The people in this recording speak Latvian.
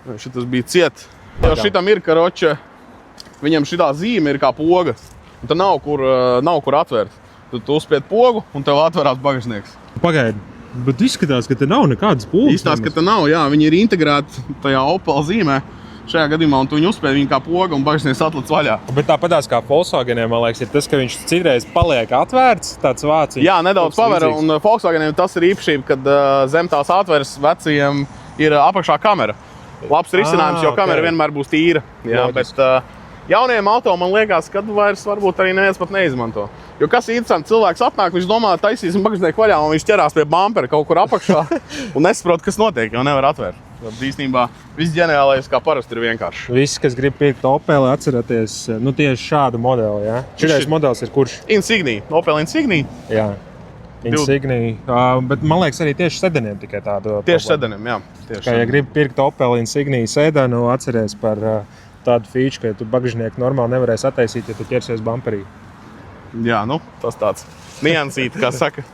Šitas bija ciet. Jo šitam ir, karoče, viņam šitā zīme ir kā poga. Un tā nav kur atvērt. Tad tu uzspied pogu un tev atverās bagažnieks. Pagaidi, bet izskatās, ka te nav nekādas pogas. Izskatās, ka te nav, jā. Viņi ir integrēti tajā Opel zīmē. Šajā gadījumā, un tu viņu uzspēj viņa kā poga un bagažnieks atlec vaļā. Bet tāpatās kā Volkswageniem, man liekas, ir tas, ka viņš citreiz paliek atvērts, tāds vāciņš. Jā, nedaudz paver, un Volkswageniem tas ir īpašība, kad zem tās atveres vecajiem ir apakšā kamera. Labs risinājums, jo kamera vienmēr būs tīra. Jā, bet jaunajiem auto, man liekas, kad vairs varbūt arī neviens pat neizmanto. Jo kas ir interesanti, cilvēks atnāk, viņš domā, taisīsim bagažnieku vaļā, un viņš ķerās pie bumpera kaut kur apakšā un nesaprot, kas notiek, jo nevar atvērt. Īstenībā viss ģeniālais, kā parasti, ir vienkārši. Visi, kas grib pirkt Opeli, atcerieties, tieši šādu modeli, jā? Šitais modelis ir kurš? Insignia, Opel Insignia. Jā, Insignia, bet man liekas arī tieši sedaniem tikai tādu. Tieši sedaniem, jā. Kā, ja grib pirkt Opel Insignia sedanu, atceries par tādu feature, ka tu bagažnieku normāli nevarēsi attaisīt, ja tu ķersies bumperī. Jā, tas tāds niansīti, kā saka.